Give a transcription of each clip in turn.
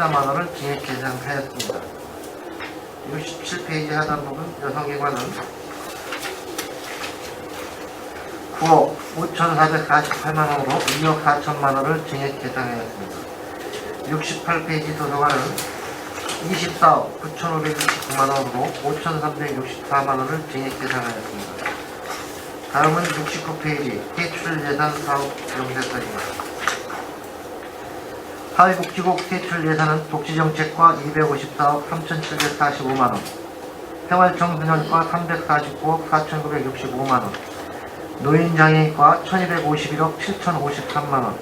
14만원을 증액 계상하였습니다. 67페이지 하단 부분 여성기관은 9억 5,448만원으로 2억 4천만원을 증액 계상하였습니다. 68페이지 도서관은 24억 9,569만원으로 5,364만원을 증액 계상하였습니다. 다음은 69페이지 대출 예산 사업 용대서입니다. 사회복지국 대출 예산은 복지정책과 254억 3,745만원, 생활청소년과 349억 4,965만원, 노인장애인과 1,251억 7,053만원,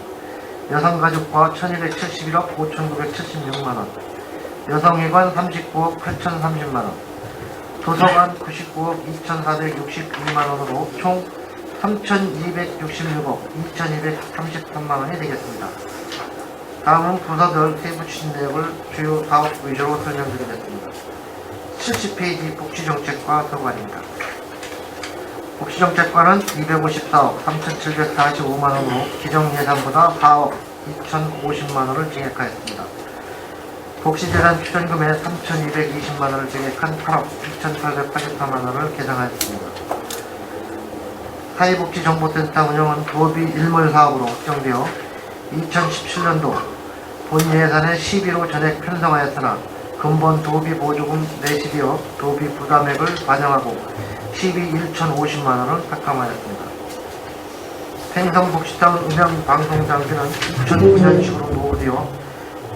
여성가족과 1,271억 5,976만원, 여성의관 39억 8,030만원, 도서관 99억 2,462만원으로 총 3,266억 2,233만원이 되겠습니다. 다음은 부서별 세부 추진 내역을 주요 사업 위주로 설명드리겠습니다. 70페이지 복지정책과 서관입니다. 복지정책과는 254억 3,745만원으로 기정예산보다 4억 2,050만원을 증액하였습니다. 복지재산 추전금에 3,220만원을 증액한 8억 2,884만원을 계상하였습니다. 사회복지정보센터 운영은 도비 일몰사업으로 확정되어 2017년도 본 예산의 11호 전액 편성하였으나 근본 도비 보조금 내시되어 도비 부담액을 반영하고 12 1,050만원을 삭감하였습니다. 생성복지타운 음향방송장비는 2009년식으로 노후되어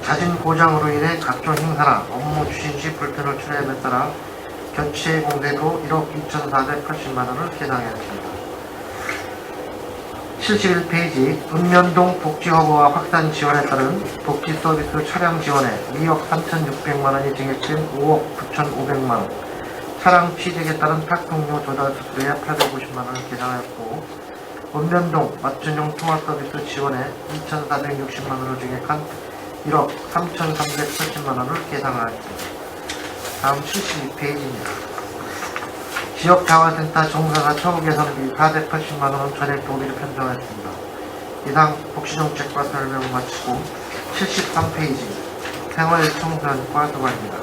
자진 고장으로 인해 각종 행사나 업무 추진 시 불편을 초래함에 따라 교체 공세도 1억 2,480만원을 계상하였습니다. 71페이지 읍면동 복지허브와 확산 지원에 따른 복지서비스 차량 지원에 2억 3,600만원이 증액된 5억 9,500만원, 차량 취득에 따른 탁송료 조달 수수료에 850만원을 계상하였고, 읍면동 맞춤형 통화서비스 지원에 2,460만원을 증액한 1억 3,380만원을 계상하였습니다. 다음 72페이지입니다. 지역자원센터 종사자 처우 개선비 480만원은 전액 도비를 편성하였습니다. 이상 복지정책과 설명을 마치고 73페이지 생활청소년과 도관입니다.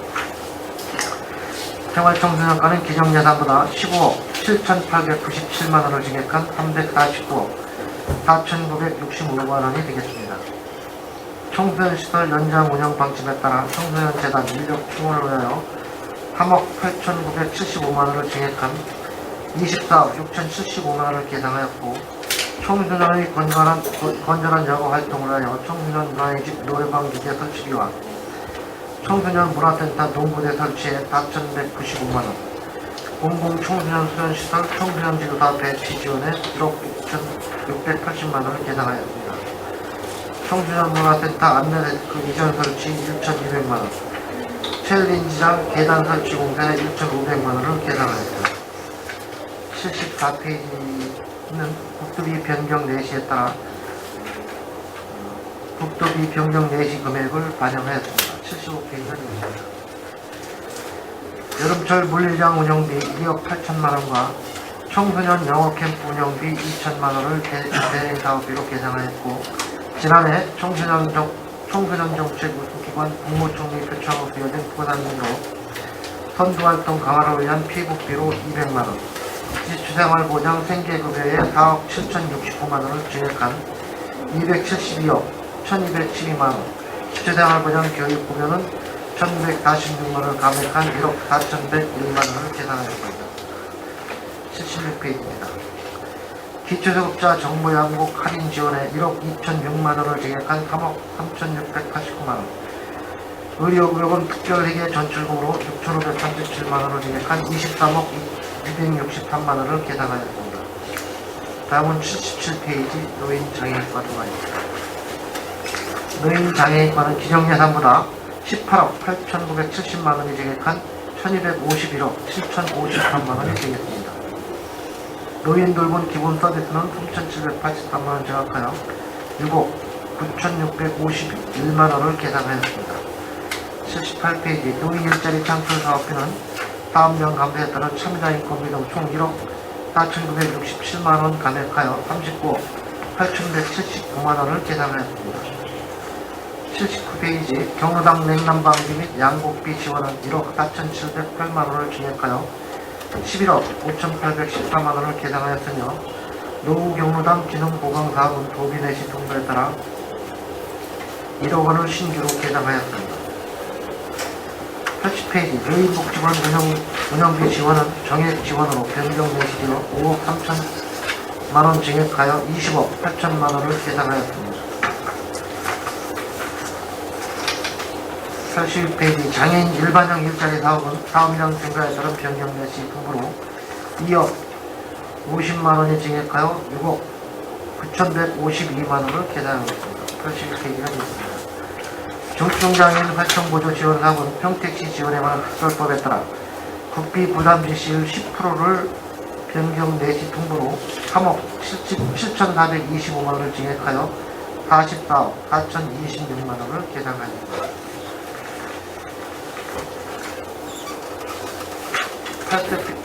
생활청소년과는 기정예산보다 15억 7,897만원을 증액한 349억 4,965만원이 되겠습니다. 청소년시설 연장 운영 방침에 따라 청소년재단 인력 충원을 위하여 3억 8,975만원을 증액한 24억 6,075만원을 계상하였고, 청소년의 건전한 여가 활동을 위하여 청소년 문화의집 노래방 기계 설치비와 청소년 문화센터 농구대 설치에 4,195만원, 공공청소년 수련시설 청소년지도사 배치 지원에 1억 6,680만원을 계상하였습니다. 청소년 문화센터 안내데스크 이전 설치 1,200만원, 챌린지장 계단 설치 공사에 1,500만원을 계상하였습니다. 74페이지는 국도비 변경 내시에 따라 국도비 변경 내시 금액을 반영하였습니다. 75페이지는 있습니다. 여름철 물리장 운영비 2억 8천만원과 청소년 영어캠프 운영비 2천만원을 대행사업비로 계상하였고, 지난해 청소년 정책 우수기관 국무총리 표창으로 수여된 포상금으로 선두활동 강화를 위한 피국비로 200만원, 지주생활보장 생계급여에 4억 7,069만원을 증액한 272억 1,212만원, 지주생활보장 교육급여는 1,146만원을 감액한 1억 4,101만원을 계산하였습니다. 76페이지입니다. 기초세급자 정부 양국 할인 지원에 1억 2,006만원을 증액한 3억 3,689만원, 의료구역은 특별회계 전출금으로 6,537만원을 증액한 23억 263만원을 계산하였습니다. 다음은 77페이지 노인장애인과 도관입니다. 노인장애인과는 기정예산보다 18억 8,970만원이 증액한 1,251억 7,053만원이 되겠습니다. 노인 돌봄 기본 서비스는 3,783만원 증액하여 6억 9,651만원을 계산하였습니다. 78페이지 노인 일자리 창출 사업비는 사업량 감소에 따른 참여자 인건비 등 총 1억 4,967만원 감액하여 39억 8,179만원을 계산하였습니다. 79페이지 경로당 냉난방비 및 양곡비 지원은 1억 4,708만원을 증액하여 11억 5,814만원을 계산하였으며 노후 경로당 기능보강사업은 도비 내시 통보에 따라 1억원을 신규로 계산하였습니다. 80페이지 노인복지관 운영비 지원은 정액 지원으로 변경 내시되어 5억 3천만원 증액하여 20억 8천만원을 계산하였습니다. 81페이지 장애인 일반형 일자리 사업은 사업량 증가에 따른 변경 내시 통보로 2억 50만원이 증액하여 6억 9,152만원을 계산하였습니다. 81페이지가 되겠습니다. 중증장애인 활동보조 지원 사업은 평택시 지원에 관한 특별법에 따라 국비 부담 지시율 10%를 변경 내시 통보로 3억 7,425만원을 증액하여 44억 4,026만원을 계산하였습니다.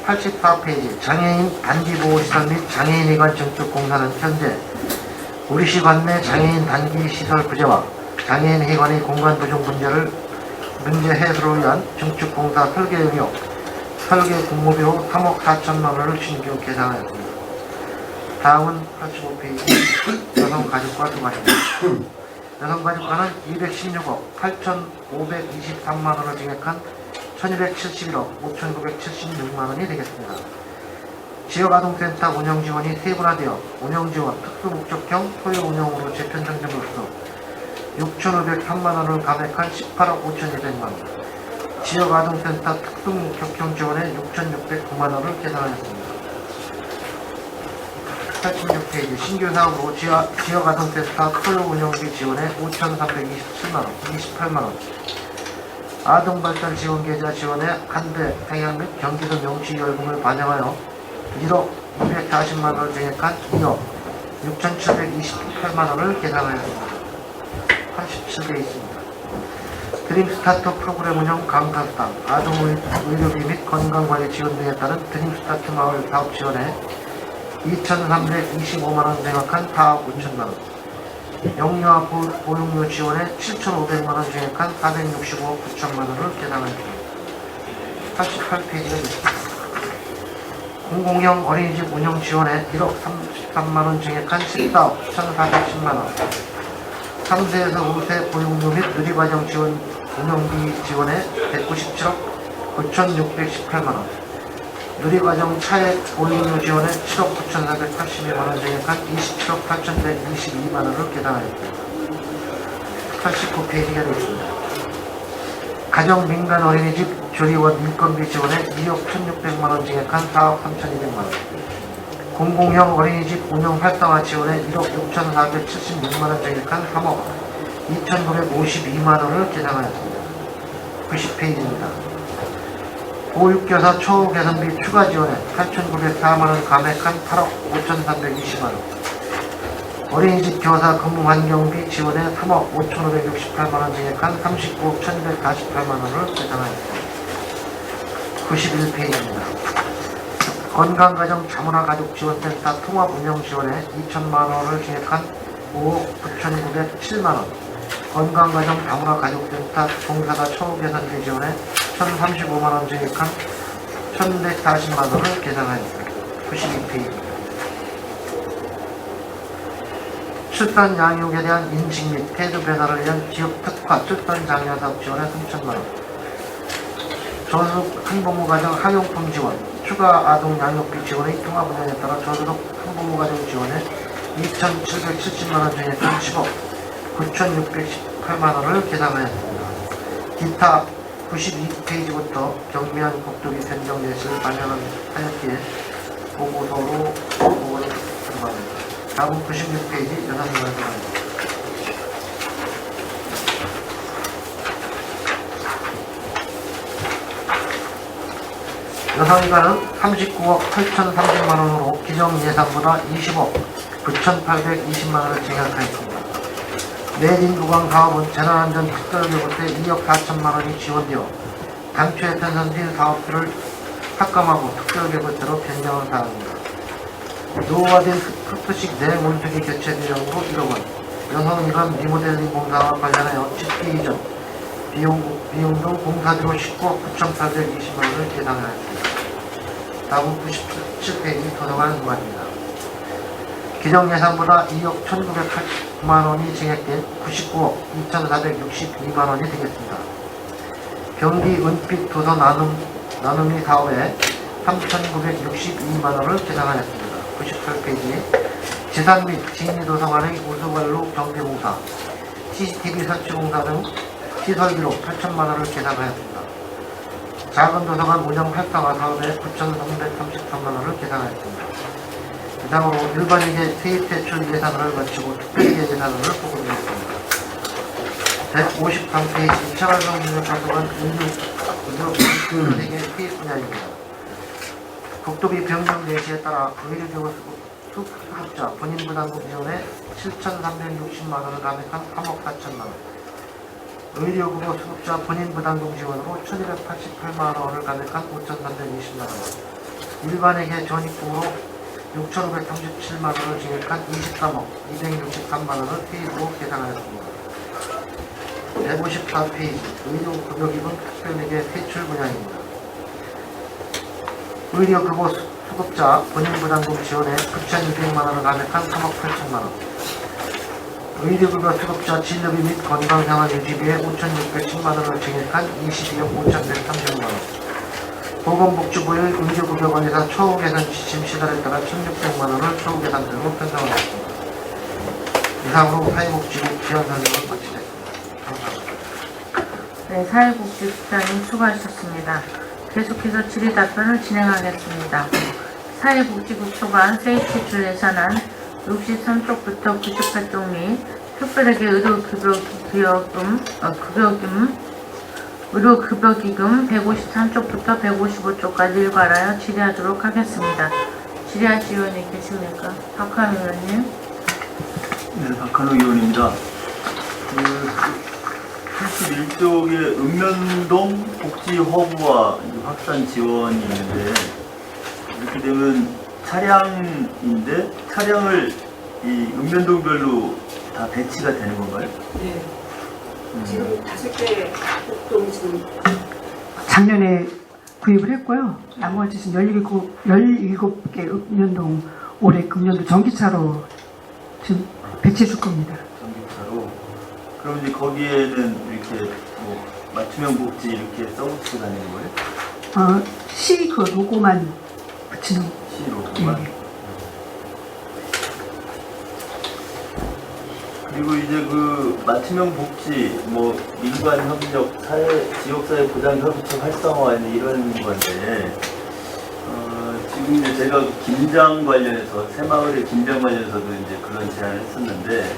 84페이지 장애인 단기보호시설 및 장애인회관 증축공사는 현재 우리시 관내 장애인 단기시설 부재와 장애인회관의 공간 부족 문제 해소를 위한 증축공사 설계 의료, 설계 공모비로 3억 4천만원을 신규 계산하였습니다. 다음은 85페이지 여성가족과 수가입니다. 여성가족과는 216억 8,523만원을 증액한 1271억 5,976만원이 되겠습니다. 지역아동센터 운영지원이 세분화되어 운영지원 특수목적형 소유운영으로 재편정됨으로써 6,503만원을 감액한 18억 5,200만원, 지역아동센터 특수목적형 지원에 6,609만원을 계산하였습니다. 86페이지 신규 사업으로 지역아동센터 소유운영비 지원에 5,327만원, 28만원, 아동발달 지원계좌 지원에 한대 평양 및 경기도 명시열금을 반영하여 1억 240만원을 증액한 2억 6,728만원을 계산하였습니다. 87개 있습니다. 드림스타트 프로그램 운영 강사수당, 아동의료비 및 건강관리 지원 등에 따른 드림스타트 마을 사업 지원에 2,325만원 증액한 4억 5천만원, 영유아 보육료 지원에 7,500만원 증액한 465억 9천만원을 계산하였습니다. 88페이지가 있습니다. 공공형 어린이집 운영 지원에 1억 33만원 증액한 14억 1,410만원, 3세에서 5세 보육료 및 누리과정 지원 운영비 지원에 197억 9,618만원, 누리과정 차액 보육료 지원에 7억 9,482만원 증액한 27억 8,122만원을 계산하였습니다. 89페이지가 되겠습니다. 가정 민간 어린이집 조리원 인건비 지원에 2억 1,600만원 증액한 4억 3,200만원, 공공형 어린이집 운영 활성화 지원에 1억 6,476만원 증액한 3억 2,952만원을 계산하였습니다. 90페이지입니다. 보육교사 초우 개선비 추가 지원에 8,904만원 감액한 8억 5,320만원, 어린이집 교사 근무 환경비 지원에 3억 5,568만원 증액한 39억 1,148만원을 계산하였습니다. 91페이지입니다. 건강가정 자문화가족지원센터 통합운영지원에 2천만원을 증액한 5억 9,907만원, 건강가정 다문화가족센터 봉사자 처우개선비 지원에 1,035만원 증액한 1,140만원을 계산하였습니다. 92페이지입니다. 출산 양육에 대한 인식 및 태도 변화를 위한 지역 특화 출산 장려 사업 지원에 3천만원, 저소득 한부모가정 학용품 지원, 추가 아동 양육비 지원의 통합 운영에 따라 저소득 한부모가정 지원에 2,770만원 증액한 10억 9,618만원을 계산하였습니다. 기타 92페이지부터 경미한 국토비 변경 예시를 반영하였기에 보고서로 보고를 들어갑니다. 다음 96페이지 여성가족입니다. 여성의관은 39억 8,300만원으로 기정 예산보다 20억 9,820만원을 증액하였습니다. 내진 구강 사업은 재난안전 특별교부 때 2억 4천만원이 지원되어 당초에 편성된 사업들을 합감하고 특별교부대로 변경한 사항입니다. 노후화된 흡수식 내문수기 교체 비용으로 1억원, 여성 일원 리모델링 공사와 관련하여 집기 이전 비용도 공사비로 10억 9,820만 원을 계산하였습니다. 다음 97페이지 도서관 후관입니다. 기정 예산보다 2억 1,989만 원이 증액된 99억 2,462만 원이 되겠습니다. 경기 은빛 도서 나눔이 사업에 3,962만 원을 계산하였습니다. 98페이지 지산 및 진리도서관의 우수관로 경비공사, CCTV 설치공사 등 시설비로 8천만 원을 계산하였습니다. 작은 도서관 운영 활성화 사업에 9,333만 원을 계산하였습니다. 이상으로 일반에게 세입 대출 예산을 마치고 특별계 예산을 보고드리겠습니다. 153페이지 차관성 민족가수관 의료교육의 세입 분야입니다. 국도비 변경 예시에 따라 의료교육 수급자 본인부담금 지원에 7,360만 원을 감액한 3억 4천만 원, 의료급여 수급자 본인부담금 지원으로 1,288만 원을 감액한 5,320만 원, 일반에게 전입금으로 6,537만 원을 증액한 23억 263만 원을 세입으로 계산하였습니다. 154페이지 의료급여기금 특별에게 퇴출 분야입니다. 의료급여 수급자 본인부담금 지원에 9,200만 원을 감액한 3억 8천만 원, 의료급여 수급자 진료비 및 건강생활 유지비에 5,610만 원을 증액한 22억 5,130만 원, 보건복지부의 의료급여 관리사 처우 개선 지침 시달에 따라 1,600만 원을 처우 개선으로 편성하였습니다. 이상으로 사회복지부 지원 설명을 마치겠습니다. 감사합니다. 네, 사회복지국장님 수고하셨습니다. 계속해서 질의답변을 진행하겠습니다. 사회복지국 소관 세입대출 예산안 63쪽부터 98쪽 및 특별하게 의료급여기금 153쪽부터 155쪽까지 일괄하여 질의하도록 하겠습니다. 질의하실 의원이 계십니까? 박한우 의원님. 네, 박한우 의원입니다. 71쪽에 읍면동 복지허브와 확산 지원이 있는데, 이렇게 되면 차량인데 차량을 이 읍면동별로 다 배치가 되는 건가요? 네. 지금 5개 복동 지금 작년에 구입을 했고요. 나머지 지금 17개 읍면동 올해 금년도 전기차로 지금 배치해 줄 겁니다. 전기차로. 그럼 이제 거기에는 이렇게 뭐 맞춤형 복지 이렇게 써붙이고 다니는 거예요? 시 그 로고만 붙이는. 시 로고만? 예. 그리고 이제 그 맞춤형 복지, 뭐 민관 협력, 지역사회 보장 협의체 활성화 이런 건데, 지금 이제 제가 김장 관련해서 새마을의 김장 관련해서도 이제 그런 제안을 했었는데,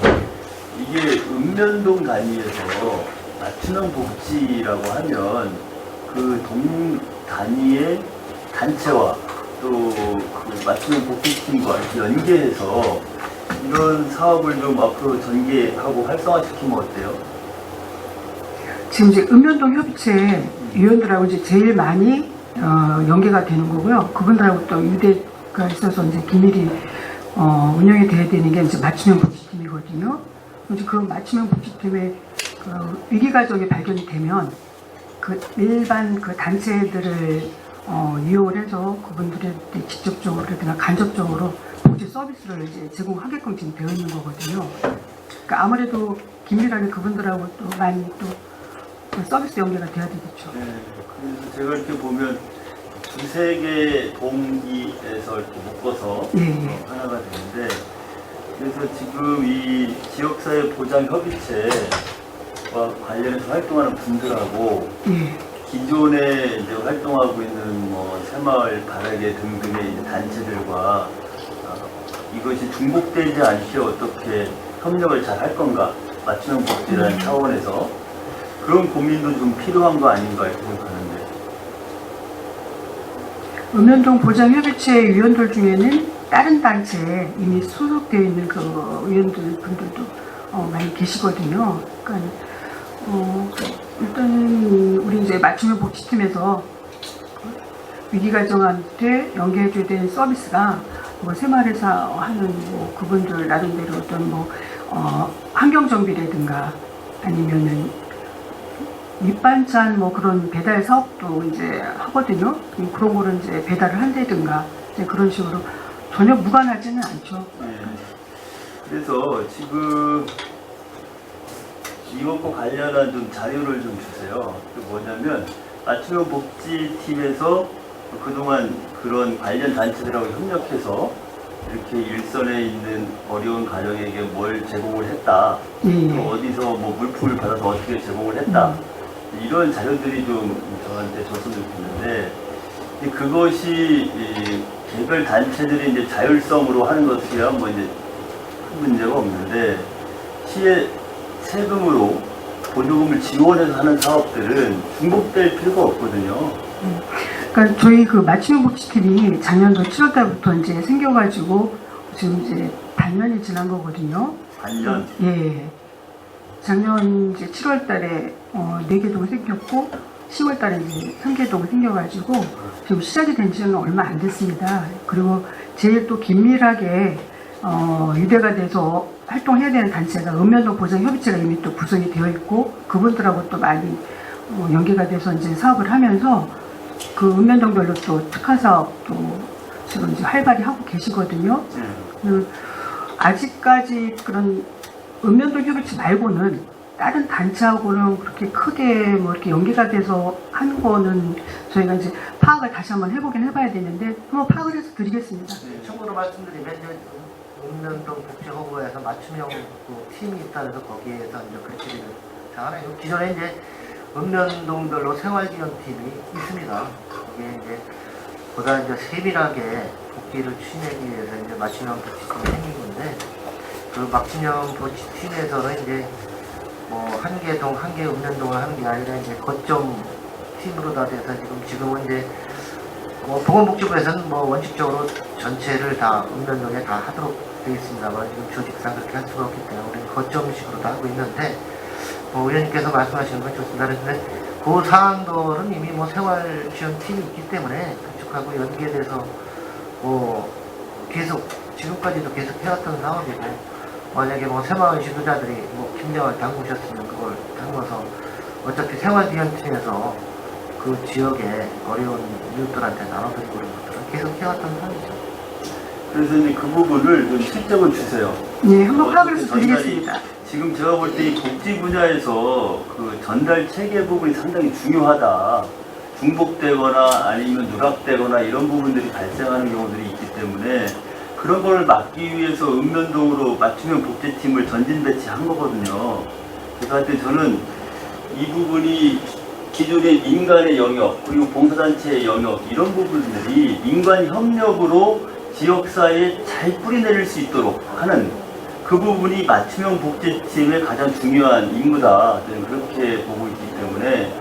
이게 읍면동 단위에서 맞춤형 복지라고 하면 그 동 단위의 단체와 또 그 맞춤형 복지팀과 이렇게 연계해서 이런 사업을 좀 앞으로 전개하고 활성화시키면 어때요? 지금 이제 읍면동 협의체 위원들하고 이제 제일 많이 연계가 되는 거고요. 그분들하고 또 유대가 있어서 이제 기밀이 운영이 돼야 되는 게 이제 맞춤형 복지팀이거든요. 이제 그 맞춤형 복지팀에 그 위기가정이 발견이 되면 그 일반 그 단체들을 이용을 해서 그분들한테 직접적으로나 간접적으로 복지 서비스를 이제 제공하게끔 지금 되어 있는 거거든요. 그러니까 아무래도 긴밀하게 그분들하고 또 많이 또 서비스 연계가 돼야 되겠죠. 네, 그래서 제가 이렇게 보면 두세 개 동기에서 이렇게 묶어서 예. 하나가 되는데, 그래서 지금 이 지역사회 보장 협의체와 관련해서 활동하는 분들하고 예. 기존에 이제 활동하고 있는 뭐 새마을, 바라게 등등의 이제 단체들과 이것이 중복되지 않게 어떻게 협력을 잘 할 건가, 맞춤형 복지라는 차원에서 그런 고민도 좀 필요한 거 아닌가 이렇게 생각하는데. 읍면동 보장협의체 위원들 중에는 다른 단체에 이미 소속되어 있는 그 위원들 분들도 많이 계시거든요. 그러니까 일단은 우리 이제 맞춤형 복지팀에서 위기가정한테 연계해줘야 되는 서비스가 뭐 새마을에서 하는 뭐 그분들 나름대로 어떤 뭐 환경정비라든가 아니면은 밑반찬 뭐 그런 배달 사업도 이제 하거든요. 그런 거를 이제 배달을 한다든가 이제 그런 식으로 전혀 무관하지는 않죠. 네. 그래서 지금 이것과 관련한 좀 자료를 좀 주세요. 그 뭐냐면 맞춤형 복지팀에서 그동안 그런 관련 단체들하고 협력해서 이렇게 일선에 있는 어려운 가정에게 뭘 제공을 했다. 예, 또 예. 어디서 뭐 물품을 받아서 어떻게 제공을 했다. 이런 자료들이 좀 저한테 줬으면 좋겠는데 근데 그것이 이 개별 단체들이 이제 자율성으로 하는 것이야 뭐 이제 큰 문제가 없는데 시의 세금으로 보조금을 지원해서 하는 사업들은 중복될 필요가 없거든요. 그러니까 저희 그 맞춤형 복지팀이 작년도 7월달부터 이제 생겨가지고 지금 이제 반년이 지난 거거든요. 반년. 예. 작년 이제 7월달에 4개 동 생겼고 10월달에 이제 3개 동 생겨가지고 지금 시작이 된 지는 얼마 안 됐습니다. 그리고 제일 또 긴밀하게 유대가 돼서 활동해야 되는 단체가 읍면동 보장협의체가 이미 또 구성이 되어 있고 그분들하고 또 많이 연계가 돼서 이제 사업을 하면서 그 읍면동별로 또 특화 사업도 지금 이제 활발히 하고 계시거든요. 아직까지 그런 읍면동 협의체 말고는 다른 단체하고는 그렇게 크게 뭐 이렇게 연계가 돼서 하는 거는 저희가 이제 파악을 다시 한번 해보긴 해봐야 되는데 한번 파악을 해서 드리겠습니다. 참고로 말씀드리면 이제 읍면동 복지허브에서 맞춤형 그 팀이 있다 해서 거기에서 이제 글씨를 잘하네요. 기존에 이제 읍면동별로 생활지원팀이 있습니다. 거기에 이제 보다 이제 세밀하게 복지를 추진하기 위해서 이제 맞춤형 복지팀이 생긴 건데 그 맞춤형 복지팀에서는 이제 뭐 한 개 동, 한 개 읍면동을 하는 게 아니라 이제 거점 팀으로 다 돼서 지금은 이제 뭐 보건복지부에서는 뭐 원칙적으로 전체를 다 읍면동에 다 하도록 되어 있습니다만 지금 조직상 그렇게 할 수가 없기 때문에 우리는 거점식으로 다 하고 있는데 뭐 의원님께서 말씀하시는 건 좋습니다. 그런데 그 사항들은 이미 뭐 생활지원팀이 있기 때문에 그쪽하고 연계돼서 뭐 계속 지금까지도 계속 해왔던 사업이고 만약에 뭐 새마을 지도자들이 뭐 김장을 담그셨으면 그걸 담궈서 어차피 생활지원팀에서 그 지역에 어려운 이웃들한테 나눠드리고 그런 것들은 계속 해왔던 사업이죠. 그래서 이제 그 부분을 좀 실적을 주세요. 예, 한번 파악을 해서 전달이 드리겠습니다. 지금 제가 볼 때 이 복지 분야에서 그 전달 체계 부분이 상당히 중요하다. 중복되거나 아니면 누락되거나 이런 부분들이 발생하는 경우들이 있기 때문에 그런 걸 막기 위해서 읍면동으로 맞춤형 복지팀을 전진 배치한 거거든요. 그래서 하여튼 저는 이 부분이 기존의 민간의 영역 그리고 봉사단체의 영역 이런 부분들이 민간 협력으로 지역사회에 잘 뿌리내릴 수 있도록 하는 그 부분이 맞춤형 복지팀의 가장 중요한 임무다. 저는 그렇게 보고 있기 때문에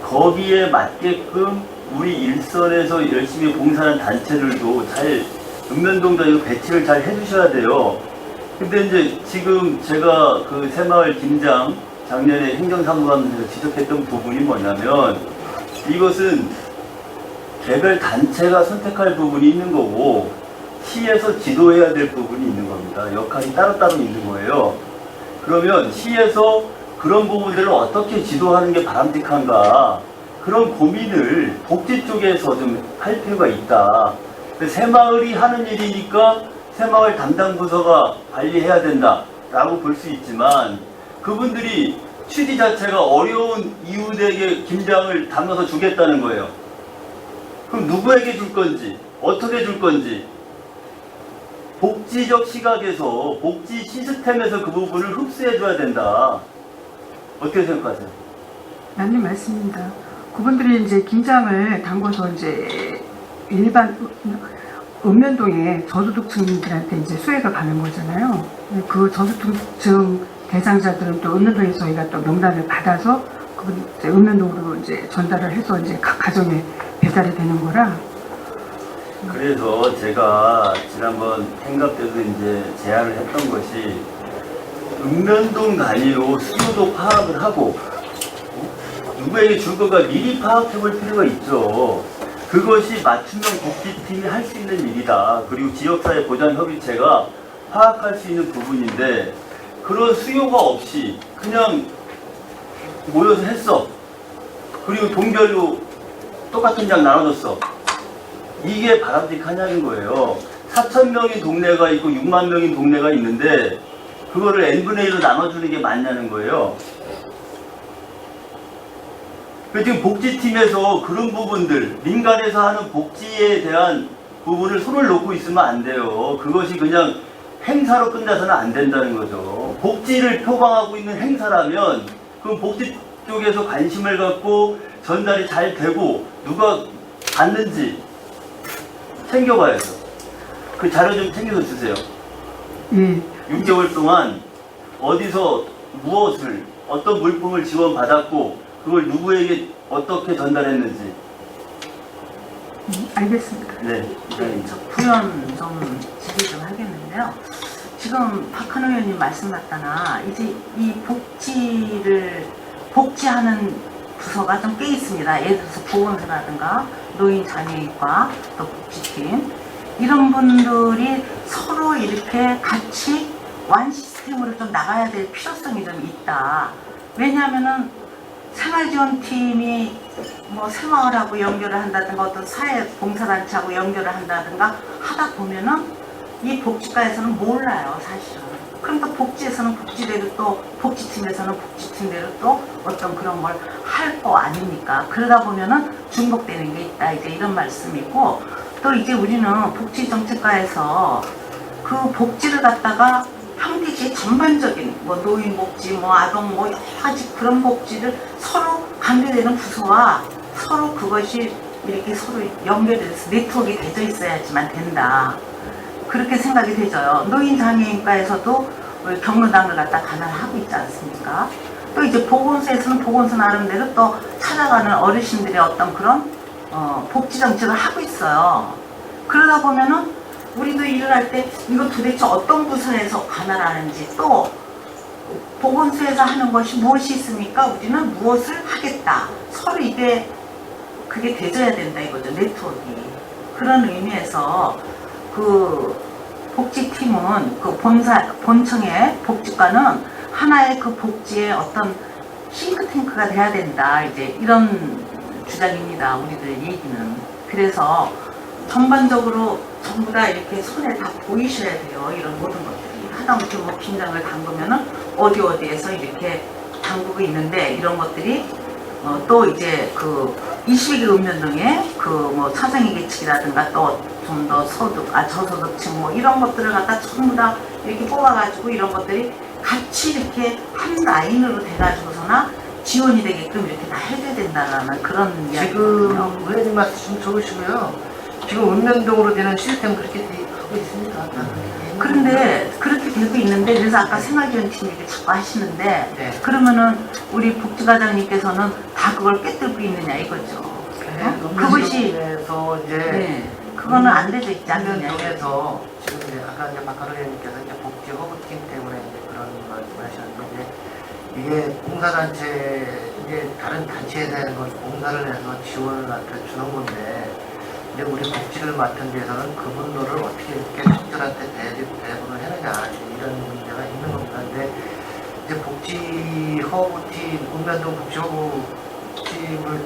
거기에 맞게끔 우리 일선에서 열심히 봉사하는 단체들도 잘 읍면동 단위로 배치를 잘 해주셔야 돼요. 근데 이제 지금 제가 그 새마을 김장 작년에 행정사무관에서 지적했던 부분이 뭐냐면 이것은 개별 단체가 선택할 부분이 있는 거고 시에서 지도해야 될 부분이 있는 겁니다. 역할이 따로따로 있는 거예요. 그러면 시에서 그런 부분들을 어떻게 지도하는 게 바람직한가 그런 고민을 복지 쪽에서 좀 할 필요가 있다. 새마을이 하는 일이니까 새마을 담당 부서가 관리해야 된다라고 볼 수 있지만 그분들이 취지 자체가 어려운 이웃에게 김장을 담아서 주겠다는 거예요. 그럼 누구에게 줄 건지 어떻게 줄 건지 복지적 시각에서 복지 시스템에서 그 부분을 흡수해줘야 된다. 어떻게 생각하세요? 맞는 말씀입니다. 그분들이 이제 김장을 담궈서 이제 일반 읍면동의 저소득층들한테 이제 수혜가 가는 거잖아요. 그 저소득층 대상자들은 또 읍면동에 저희가 또 명단을 받아서 그분 이제 읍면동으로 이제 전달을 해서 이제 각 가정에 배달이 되는 거라. 그래서 제가 지난번 행갑 때도 이제 제안을 했던 것이 읍면동 단위로 수요도 파악을 하고 누구에게 줄 거가 미리 파악해 볼 필요가 있죠. 그것이 맞춤형 복지팀이 할 수 있는 일이다. 그리고 지역사회 보장협의체가 파악할 수 있는 부분인데 그런 수요가 없이 그냥 모여서 했어. 그리고 동별로 똑같은 장 나눠줬어. 이게 바람직하냐는 거예요. 4,000명인 동네가 있고 6만 명인 동네가 있는데 그거를 n분의 1로 나눠주는 게 맞냐는 거예요. 지금 복지팀에서 그런 부분들, 민간에서 하는 복지에 대한 부분을 손을 놓고 있으면 안 돼요. 그것이 그냥 행사로 끝나서는 안 된다는 거죠. 복지를 표방하고 있는 행사라면 그럼 복지 쪽에서 관심을 갖고 전달이 잘 되고 누가 받는지 챙겨봐야죠. 그 자료 좀 챙겨서 주세요. 예. 6개월 동안 어디서 무엇을 어떤 물품을 지원받았고 그걸 누구에게 어떻게 전달했는지. 알겠습니다. 네, 네, 이사님. 저 부연 좀 질의 좀 하겠는데요. 지금 박한호 의원님 말씀하셨다나 이제 이 복지하는 부서가 좀 꽤 있습니다. 예를 들어서 보건소라든가 노인 장애인과 또 복지팀 이런 분들이 서로 이렇게 같이 완 시스템으로 좀 나가야 될 필요성이 좀 있다. 왜냐하면은 생활지원팀이 뭐 새마을하고 연결을 한다든가 어떤 사회봉사단체하고 연결을 한다든가 하다 보면은 이 복지과에서는 몰라요, 사실은. 그럼 또 복지에서는 복지대로 또 복지팀에서는 복지팀대로 또 어떤 그런 걸 할 거 아닙니까? 그러다 보면은 중복되는 게 있다, 이제 이런 말씀이고, 또 이제 우리는 복지정책과에서 그 복지를 갖다가 평택시 전반적인 뭐 노인 복지, 뭐 아동 뭐 여러 가지 그런 복지를 서로 관계되는 부서와 서로 그것이 이렇게 서로 연결돼서 네트워크가 되어 있어야지만 된다. 그렇게 생각이 되져요. 노인 장애인과에서도 우리 경로당을 갖다 관할하고 있지 않습니까? 또 이제 보건소에서는 보건소 나름대로 또 찾아가는 어르신들의 어떤 그런 복지 정책을 하고 있어요. 그러다 보면은 우리도 일을 할 때 이거 도대체 어떤 부서에서 관할하는지 또 보건소에서 하는 것이 무엇이 있습니까? 우리는 무엇을 하겠다. 서로 이게 그게 되져야 된다 이거죠. 네트워크. 그런 의미에서 그 복지팀은 그 본청의 복지과는 하나의 그 복지의 어떤 싱크탱크가 돼야 된다. 이제 이런 주장입니다. 우리들 얘기는. 그래서 전반적으로 전부 다 이렇게 손에 다 보이셔야 돼요. 이런 모든 것들이. 하다못해 뭐 빈장을 담그면은 어디에서 이렇게 담그고 있는데 이런 것들이 또 이제 그 22개 읍면동에 그 뭐 사장의 계층이라든가 또 좀 더 저소득층 뭐 이런 것들을 갖다 전부 다 이렇게 뽑아가지고 이런 것들이 같이 이렇게 한 라인으로 돼가지고서나 지원이 되게끔 이렇게 다 해줘야 된다는 그런 지금 이야기거든요. 의원님 말씀 좋으시고요. 지금 읍면동으로 되는 시스템 그렇게 하고 있습니다. 다 그렇게 돼 있는 그런데 그렇게 되고 있는데 그래서 아까 생활지원팀 얘기 자꾸 하시는데 네. 그러면은 우리 복지과장님께서는 다 그걸 꿰뚫고 있느냐 이거죠. 그것이 읍면동에서 이제 네, 그거는 안 되죠 있지 않느냐. 읍면동에서 지금 이제 아까 이제 박한호 의원님께서 이제 복지 허브팀 때문에 이제 그런 말씀하셨는데 이게 봉사단체 이제 다른 단체에 대한 건 봉사를 해서 지원을 주는 건데 이제 우리 복지를 맡은 데서는 그분들을 어떻게 이렇게 적절한테 대부를 해내냐 이런 문제가 있는 겁니다. 근데 이제 복지 허브팀, 읍면동 복지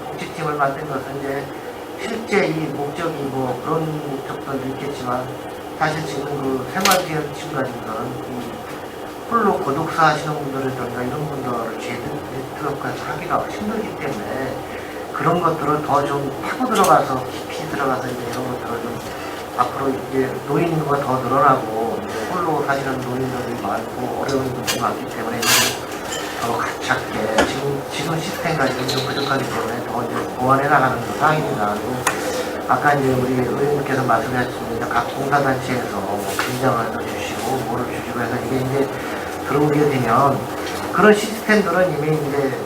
복지팀을 만든 것은 이제 실제 이 목적이 뭐 그런 목적도 있겠지만 사실 지금 그 생활지원팀 같은 거는 이 홀로 고독사 하시는 분들이든가 이런 분들을 네트워크에서 하기가 힘들기 때문에 그런 것들을 더 좀 파고 들어가서 깊이 들어가서 이제 이런 것들을 좀 앞으로 이제 노인과 더 늘어나고 이제 홀로 사시는 노인들이 많고 어려운 분들이 많기 때문에 더 가깝게 지금 시스템과 좀 부족하기 때문에 더 이제 보완해 나가는 사항입니다. 그리고 아까 이제 우리 의원님께서 말씀하셨습니다. 각 봉사단체에서 뭐 긴장을 주시고 뭐를 주시고 해서 이게 이제 들어오게 되면 그런 시스템들은 이미 이제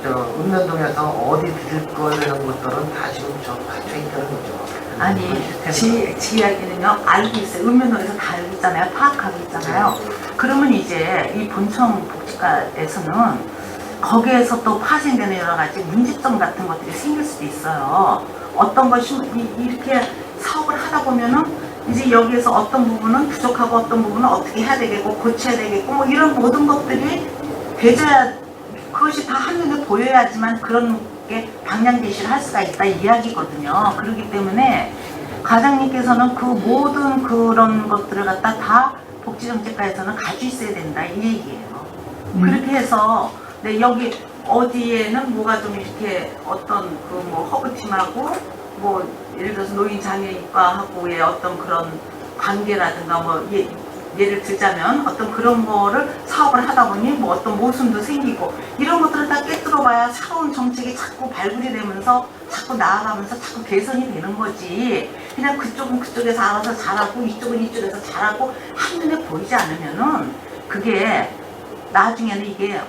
읍면동에서 어디 드릴 거라는 것들은 다 지금 갖춰 있다는 거죠. 아니 지 이야기는요 알고 있어요. 읍면동에서 다 알고 있잖아요. 파악하고 있잖아요. 그러면 이제 이 본청 복지과에서는 거기에서 또 파생되는 여러 가지 문제점 같은 것들이 생길 수도 있어요. 어떤 것이 이렇게 사업을 하다 보면은 이제 여기에서 어떤 부분은 부족하고 어떤 부분은 어떻게 해야 되겠고 고쳐야 되겠고 뭐 이런 모든 것들이 되져야 그것이 다 한눈에 보여야지만 그런 게 방향 제시를 할 수가 있다 이 이야기거든요. 그렇기 때문에 과장님께서는 그 모든 그런 것들을 갖다 다 복지정책과에서는 가지고 있어야 된다 이 얘기예요. 그렇게 해서 네, 여기 어디에는 뭐가 좀 이렇게 어떤 그 뭐 허브팀하고 뭐 예를 들어서 노인 장애인과하고의 어떤 그런 관계라든가 뭐 예를 들자면 어떤 그런 거를 사업을 하다 보니 뭐 어떤 모순도 생기고 이런 것들을 다 깨뚫어봐야 새로운 정책이 자꾸 발굴이 되면서 자꾸 나아가면서 자꾸 개선이 되는 거지. 그냥 그쪽은 그쪽에서 알아서 잘하고 이쪽은 이쪽에서 잘하고 한눈에 보이지 않으면은 그게 나중에는 이게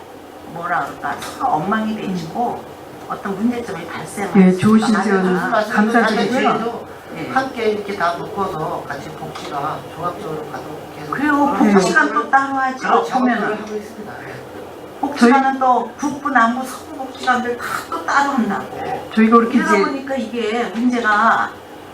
뭐라 그럴까 서로 엉망이 되지고 어떤 문제점이 발생하는 네, 좋으신 지원 감사드리고요. 네. 함께 이렇게 다 묶어서 같이 복지가 종합적으로 가도 계속 그리고 복지관 또 따로 하죠. 그런 작업들을 보면은 하고 있습니다. 네. 복지관은 또 북부, 남부, 서부 복지관들 다 또 따로 한다고. 저희가 그렇게 이러다 이제 보니까 이게 문제가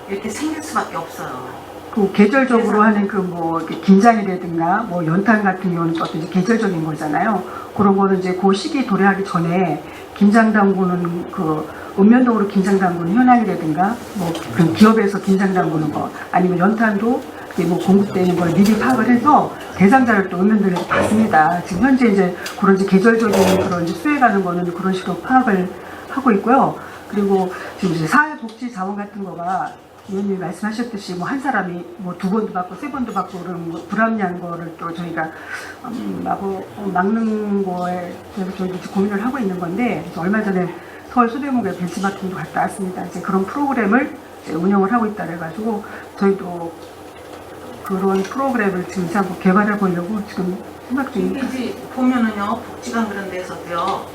이렇게 생길 수밖에 없어요. 그 계절적으로 하는 그 뭐 김장이라든가 뭐 연탄 같은 경우는 또 어떤 이제 계절적인 거잖아요. 그런 거는 이제 그 시기 도래하기 전에 김장 담그는 그 읍면동으로 김장 담그는 현황이라든가 뭐 그런 기업에서 김장 담그는 거 아니면 연탄도 이게 뭐 공급되는 걸 미리 파악을 해서 대상자를 또 읍면동에서 받습니다. 지금 현재 이제 그런 이제 계절적인 그런 이제 수혜 가는 거는 그런 식으로 파악을 하고 있고요. 그리고 지금 이제 사회복지 자원 같은 거가 의원님이 말씀하셨듯이 뭐 한 사람이 뭐 2번도 받고 3번도 받고 그런 뭐 불합리한 거를 또 저희가 막는 거에 대해서 저희도 고민을 하고 있는 건데 그래서 얼마 전에 서울 소대문구에 벤치마킹도 갔다 왔습니다. 이제 그런 프로그램을 이제 운영을 하고 있다 그래가지고 저희도 그런 프로그램을 지금 한번 개발해 보려고 지금 생각 중입니다. 이제 보면은요 복지관 그런 데서도요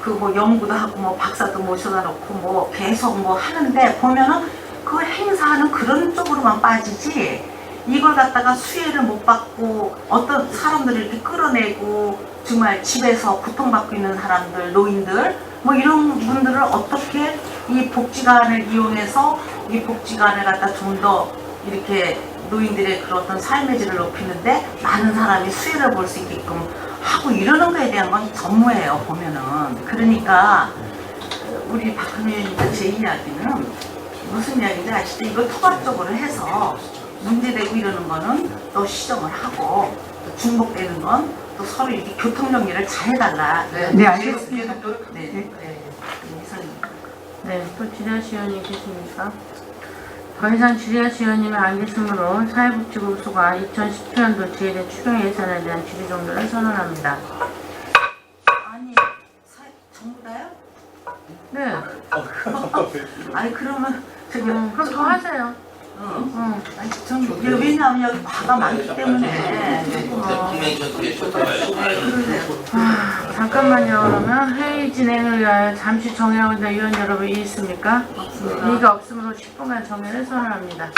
그 뭐 연구도 하고 뭐 박사도 모셔다 놓고 뭐 계속 뭐 하는데 보면은 그 행사하는 그런 쪽으로만 빠지지 이걸 갖다가 수혜를 못 받고 어떤 사람들을 이렇게 끌어내고 정말 집에서 고통받고 있는 사람들 노인들 뭐 이런 분들을 어떻게 이 복지관을 이용해서 이 복지관을 갖다 좀 더 이렇게 노인들의 그런 어떤 삶의 질을 높이는데 많은 사람이 수혜를 볼 수 있게끔 하고 이러는 거에 대한 건 전무예요 보면은. 그러니까 우리 박근혜 의원님과 제 이야기는 무슨 이야기인지 아시죠? 이걸 토박적으로 해서 문제되고 이러는 거는 또 시정을 하고 또 중복되는 건 또 서로 이렇게 교통 정리를 잘 해달라. 네, 알겠습니다. 계속 노력합니다. 네. 네. 이사입니다. 네, 또 지리아시 의원님 계십니까? 더 이상 지리아시 의원님이 안 계시므로 사회복지국수가 2017년도 지혜대 추경 예산에 대한 질의 종료를 선언합니다. 아니 전부 다요? 네, 아니 그러면 저기 그럼 더 하세요. 응. 아니 전 왜냐하면 여기 과가 많기 때문에 그러세요. 잠깐만요. 그러면 회의 진행을 위하여 잠시 정회하고 있는 위원 여러분 이 있습니까? 맞습니다. 이의가 없으므로 10분간 정회를 선언합니다.